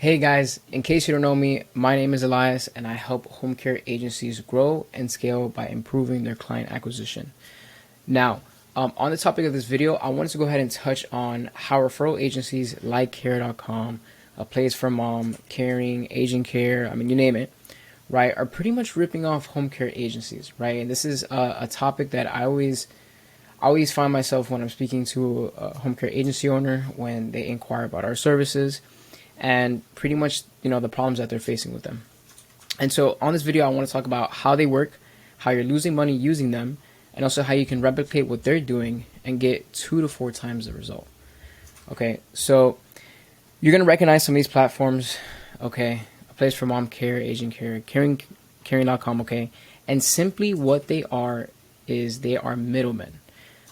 Hey guys, in case you don't know me, my name is Elias and I help home care agencies grow and scale by improving their client acquisition. Now, on the topic of this video, I wanted to go ahead and touch on how referral agencies like Care.com, A Place for Mom, Caring, Aging Care, you name it, right, are pretty much ripping off home care agencies, right? And this is a topic that I always find myself when I'm speaking to a home care agency owner when they inquire about our services and pretty much, the problems that they're facing with them. And so on this video, I want to talk about how they work, how you're losing money using them, and also how you can replicate what they're doing and get 2 to 4 times the result. Okay, so you're going to recognize some of these platforms, okay? A Place for Mom, Care, Aging Care, Caring.com, okay? And simply what they are is they are middlemen,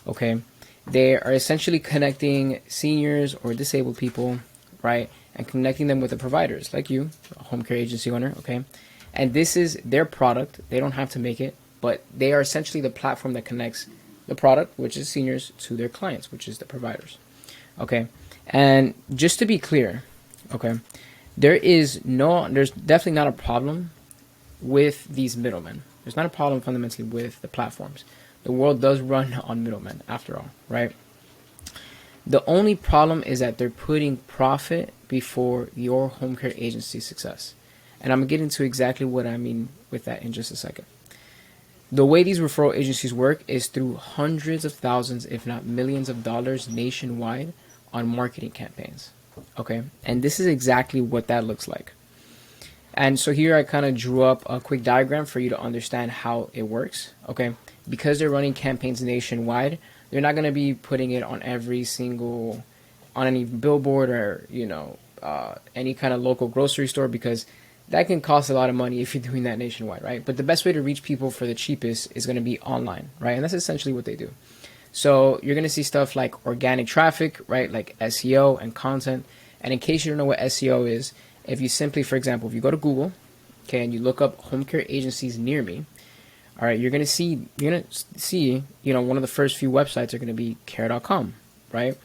okay? They are essentially connecting seniors or disabled people, right? And connecting them with the providers like you, a home care agency owner, okay? And this is their product. They don't have to make it, but they are essentially the platform that connects the product, which is seniors, to their clients, which is the providers, okay? And just to be clear, okay, there's definitely not a problem with these middlemen. There's not a problem fundamentally with the platforms. The world does run on middlemen after all, right? The only problem is that they're putting profit before your home care agency success. And I'm going to get into exactly what I mean with that in just a second. The way these referral agencies work is through hundreds of thousands, if not millions of dollars nationwide on marketing campaigns. Okay? And this is exactly what that looks like. And so here I kind of drew up a quick diagram for you to understand how it works. Okay? Because they're running campaigns nationwide, they're not going to be putting it on on any billboard or, any kind of local grocery store, because that can cost a lot of money if you're doing that nationwide, right? But the best way to reach people for the cheapest is going to be online, right? And that's essentially what they do. So you're going to see stuff like organic traffic, right? Like SEO and content. And in case you don't know what SEO is, if you simply, for example, if you go to Google, okay, and you look up home care agencies near me, all right, you're gonna see, one of the first few websites are gonna be Care.com, right,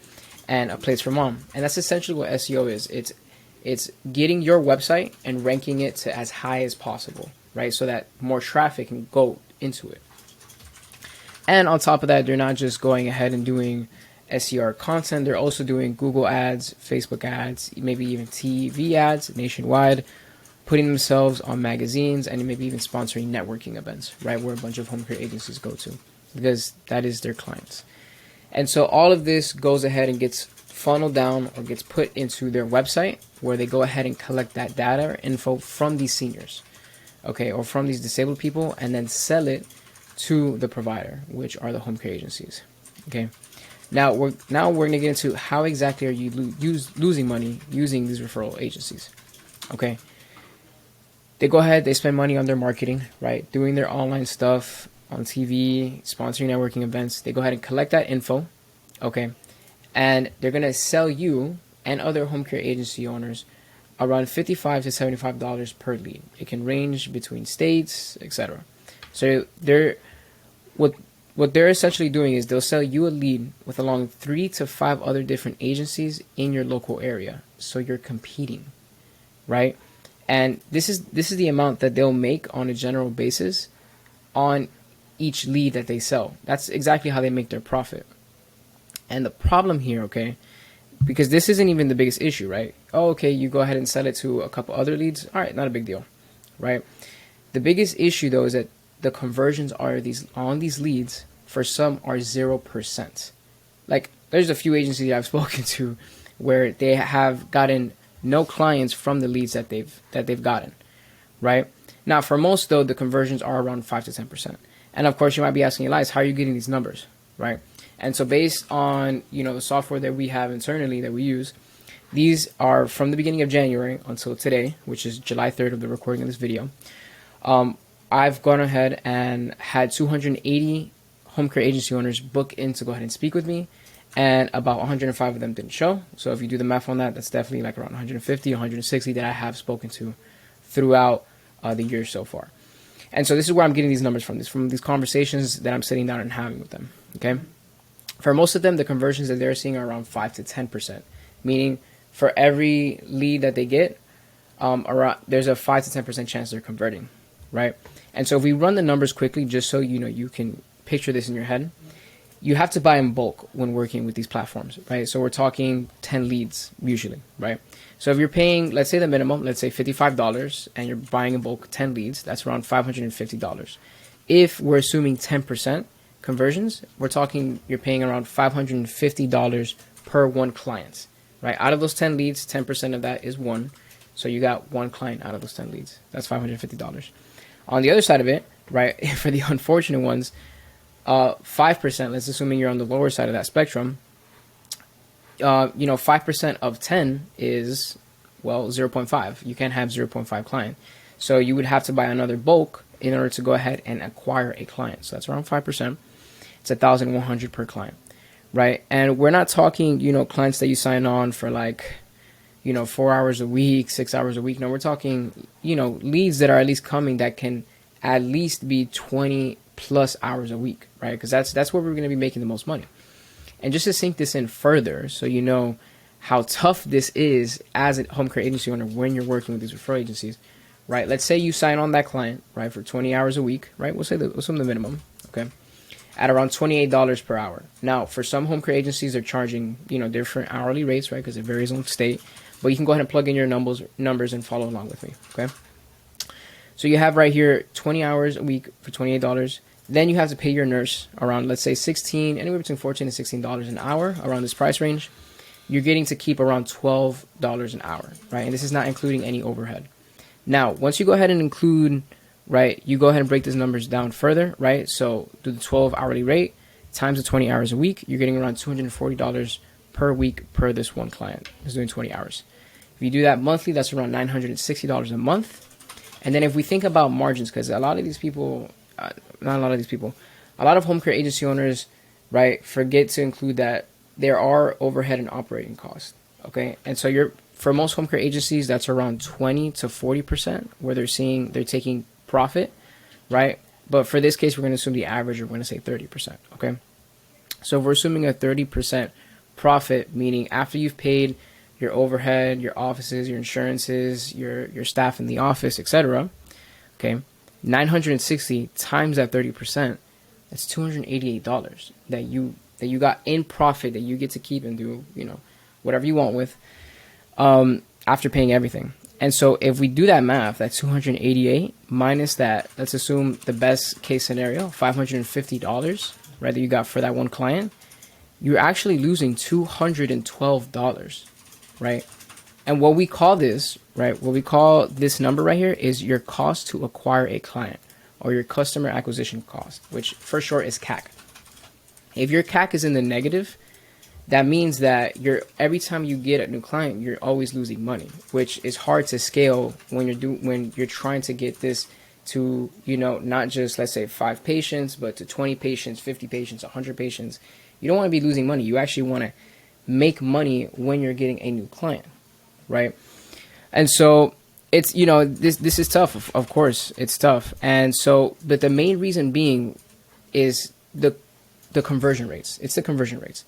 and A Place for Mom, and that's essentially what SEO is. It's getting your website and ranking it to as high as possible, right, so that more traffic can go into it. And on top of that, they're not just going ahead and doing SER content; they're also doing Google ads, Facebook ads, maybe even TV ads nationwide, putting themselves on magazines, and maybe even sponsoring networking events, right, where a bunch of home care agencies go to, because that is their clients. And so all of this goes ahead and gets funneled down or gets put into their website, where they go ahead and collect that data or info from these seniors, okay, or from these disabled people, and then sell it to the provider, which are the home care agencies, okay? Now we're going to get into how exactly are you losing money using these referral agencies, okay? They go ahead, they spend money on their marketing, right? Doing their online stuff on TV, sponsoring networking events. They go ahead and collect that info, okay? And they're going to sell you and other home care agency owners around $55 to $75 per lead. It can range between states, etc. So what they're essentially doing is they'll sell you a lead with along 3 to 5 other different agencies in your local area. So you're competing, right? And this is the amount that they'll make on a general basis on each lead that they sell. That's exactly how they make their profit. And the problem here, okay, because this isn't even the biggest issue, right? Oh, okay, you go ahead and sell it to a couple other leads. All right, not a big deal, right? The biggest issue, though, is that the conversions on these leads, for some, are 0%. Like, there's a few agencies I've spoken to where they have gotten no clients from the leads that they've gotten, right? Now, for most, though, the conversions are around 5 to 10%. And of course, you might be asking, Elias, how are you getting these numbers, right? And so based on, the software that we have internally that we use, these are from the beginning of January until today, which is July 3rd of the recording of this video. I've gone ahead and had 280 home care agency owners book in to go ahead and speak with me, and about 105 of them didn't show. So if you do the math on that, that's definitely like around 150, 160 that I have spoken to throughout the year so far. And so this is where I'm getting these numbers from these conversations that I'm sitting down and having with them, okay? For most of them, the conversions that they're seeing are around 5 to 10%, meaning for every lead that they get, there's a 5 to 10% chance they're converting, right? And so if we run the numbers quickly, just so you know, you can picture this in your head, you have to buy in bulk when working with these platforms, right? So we're talking 10 leads usually, right? So if you're paying, let's say the minimum, let's say $55, and you're buying in bulk 10 leads, that's around $550. If we're assuming 10% conversions, we're talking you're paying around $550 per one client, right? Out of those 10 leads, 10% of that is one. So you got one client out of those 10 leads. That's $550. On the other side of it, right, for the unfortunate ones, 5%, let's assuming you're on the lower side of that spectrum, 5% of 10 is, well, 0.5. You can't have 0.5 client. So you would have to buy another bulk in order to go ahead and acquire a client. So that's around 5%. It's 1,100 per client, right? And we're not talking, clients that you sign on for 4 hours a week, 6 hours a week. No, we're talking, leads that are at least coming that can at least be 20 plus hours a week, right? Because that's where we're going to be making the most money. And just to sink this in further, so you know how tough this is as a home care agency owner when you're working with these referral agencies, right? Let's say you sign on that client, right, for 20 hours a week, right? We'll assume the minimum, okay, at around $28 per hour. Now, for some home care agencies, they're charging, different hourly rates, right, because it varies on state. But you can go ahead and plug in your numbers and follow along with me, okay? So you have right here 20 hours a week for $28. Then you have to pay your nurse around, let's say, anywhere between $14 and $16 an hour, around this price range. You're getting to keep around $12 an hour, right? And this is not including any overhead. Now, once you go ahead and include, right, you go ahead and break these numbers down further, right? So do the 12 hourly rate times the 20 hours a week. You're getting around $240 per week per this one client who's doing 20 hours. If you do that monthly, that's around $960 a month. And then if we think about margins, because a lot of home care agency owners, right, forget to include that there are overhead and operating costs, okay? And so for most home care agencies, that's around 20 to 40% where they're taking profit, right? But for this case, we're going to assume the average, we're going to say 30%, okay? So if we're assuming a 30% profit, meaning after you've paid your overhead, your offices, your insurances, your staff in the office, etc., okay, 960 times that 30%, that's $288 that you got in profit that you get to keep and do, whatever you want with, after paying everything. And so if we do that math, that's 288 minus that, let's assume the best case scenario, $550, right, that you got for that one client, you're actually losing $212, right? And what we call this, right, what we call this number right here is your cost to acquire a client, or your customer acquisition cost, which for short is CAC. If your CAC is in the negative, that means that every time you get a new client, you're always losing money, which is hard to scale when you're trying to get this to, not just, let's say, 5 patients, but to 20 patients, 50 patients, 100 patients. You don't want to be losing money. You actually want to make money when you're getting a new client, right? And so it's, this is tough. Of course, it's tough. And so, but the main reason being is the conversion rates. It's the conversion rates.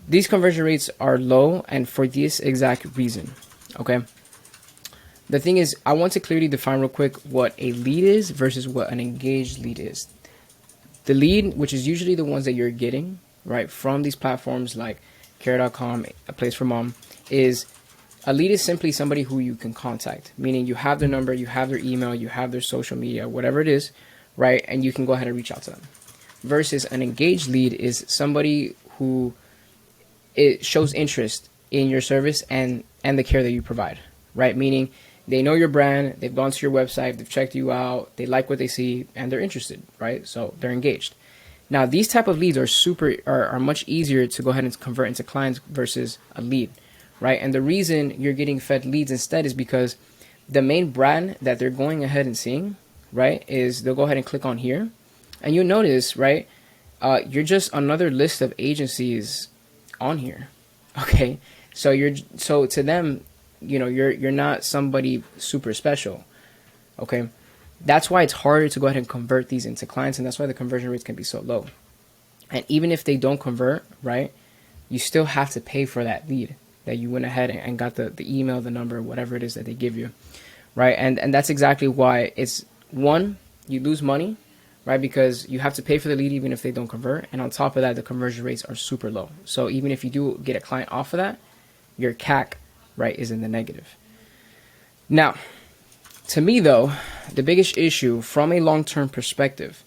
These conversion rates are low, and for this exact reason, okay? The thing is, I want to clearly define real quick what a lead is versus what an engaged lead is. The lead, which is usually the ones that you're getting, right, from these platforms like care.com, A Place for Mom, is a lead is simply somebody who you can contact, meaning you have their number, you have their email, you have their social media, whatever it is, right, and you can go ahead and reach out to them. Versus an engaged lead is somebody who it shows interest in your service and the care that you provide, right? Meaning they know your brand, they've gone to your website, they've checked you out, they like what they see, and they're interested, right? So they're engaged. Now, these type of leads are much easier to go ahead and convert into clients versus a lead, right? And the reason you're getting fed leads instead is because the main brand that they're going ahead and seeing, right, is they'll go ahead and click on here, and you'll notice, right, you're just another list of agencies on here, okay? So to them, you're not somebody super special, okay? That's why it's harder to go ahead and convert these into clients, and that's why the conversion rates can be so low. And even if they don't convert, right, you still have to pay for that lead, that you went ahead and got the email, the number, whatever it is that they give you, right? And that's exactly why it's one, you lose money, right? Because you have to pay for the lead even if they don't convert. And on top of that, the conversion rates are super low. So even if you do get a client off of that, your CAC, right, is in the negative. Now, to me though, the biggest issue from a long-term perspective,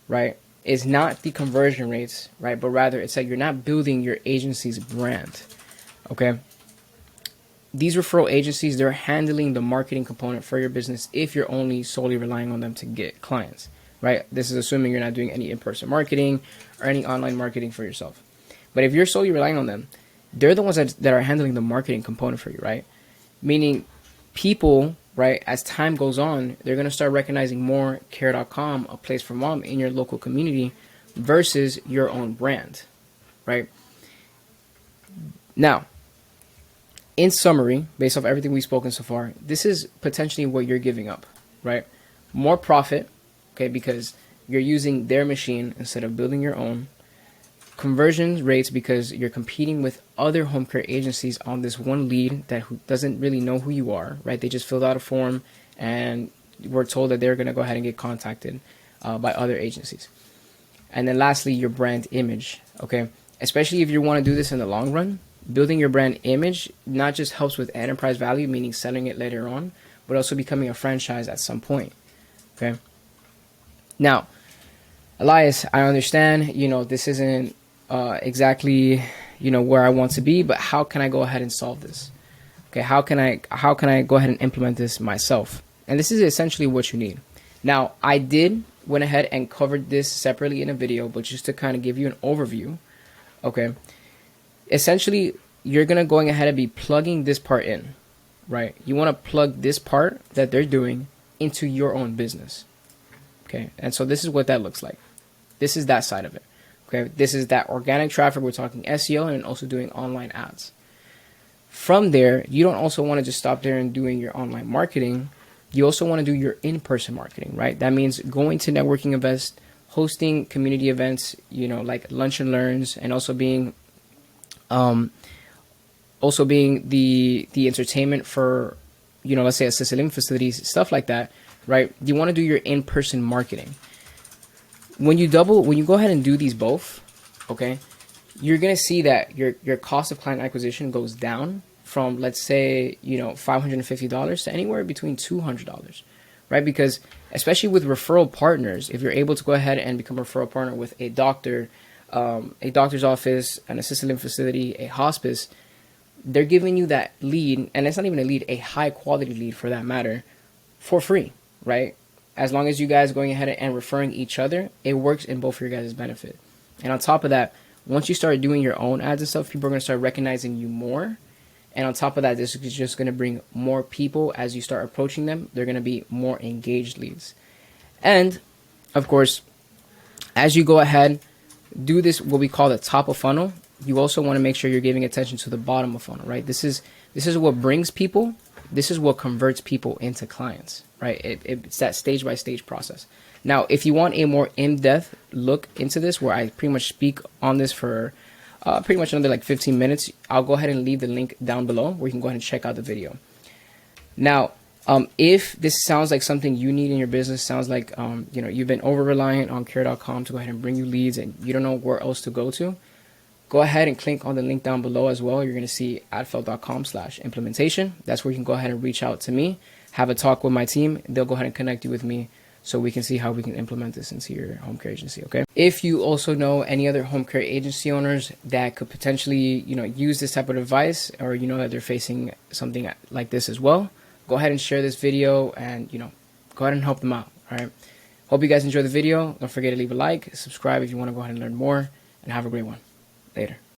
right, is not the conversion rates, right, but rather it's that you're not building your agency's brand, okay? These referral agencies, they're handling the marketing component for your business if you're only solely relying on them to get clients, right? This is assuming you're not doing any in-person marketing or any online marketing for yourself. But if you're solely relying on them, they're the ones that are handling the marketing component for you, right? Meaning people, right, as time goes on, they're going to start recognizing more care.com, a place for mom, in your local community versus your own brand, right? Now, in summary, based off everything we've spoken so far, this is potentially what you're giving up, right? More profit, okay, because you're using their machine instead of building your own. Conversion rates because you're competing with other home care agencies on this one lead that doesn't really know who you are, right? They just filled out a form and we're told that they're going to go ahead and get contacted by other agencies. And then lastly, your brand image, okay? Especially if you want to do this in the long run, building your brand image not just helps with enterprise value, meaning selling it later on, but also becoming a franchise at some point, okay? Now, Elias, I understand, this isn't exactly, where I want to be, but how can I go ahead and solve this? Okay, how can I go ahead and implement this myself? And this is essentially what you need. Now, I went ahead and covered this separately in a video, but just to kind of give you an overview, okay? Essentially, you're going ahead and be plugging this part in, right? You want to plug this part that they're doing into your own business, okay? And so this is what that looks like. This is that side of it, okay? This is that organic traffic. We're talking SEO and also doing online ads. From there, you don't also want to just stop there and doing your online marketing. You also want to do your in-person marketing, right? That means going to networking events, hosting community events, like lunch and learns, and also being the entertainment for, let's say assisted living facilities, stuff like that, right? You want to do your in-person marketing. When you go ahead and do these both, okay, you're going to see that your cost of client acquisition goes down from, let's say, $550 to anywhere between $200, right? Because especially with referral partners, if you're able to go ahead and become a referral partner with a doctor, a doctor's office, an assisted living facility, a hospice, they're giving you that lead, and it's not even a lead, a high quality lead for that matter, for free, right? As long as you guys going ahead and referring each other, it works in both for your guys' benefit. And on top of that, once you start doing your own ads and stuff, people are going to start recognizing you more. And on top of that, this is just going to bring more people as you start approaching them. They're going to be more engaged leads. And of course, as you go ahead, do this, what we call the top of funnel, you also want to make sure you're giving attention to the bottom of funnel, right? This is what brings people. This is what converts people into clients, right? It's that stage by stage process. Now, if you want a more in-depth look into this, where I pretty much speak on this for pretty much another like 15 minutes, I'll go ahead and leave the link down below where you can go ahead and check out the video. Now, if this sounds like something you need in your business, sounds like you've been over-reliant on care.com to go ahead and bring you leads and you don't know where else to go to, go ahead and click on the link down below as well. You're going to see adfelt.com/implementation. That's where you can go ahead and reach out to me, have a talk with my team. They'll go ahead and connect you with me so we can see how we can implement this into your home care agency, okay? If you also know any other home care agency owners that could potentially, use this type of advice, or that they're facing something like this as well, go ahead and share this video and, go ahead and help them out, all right? Hope you guys enjoy the video. Don't forget to leave a like, subscribe if you want to go ahead and learn more, and have a great one. Later.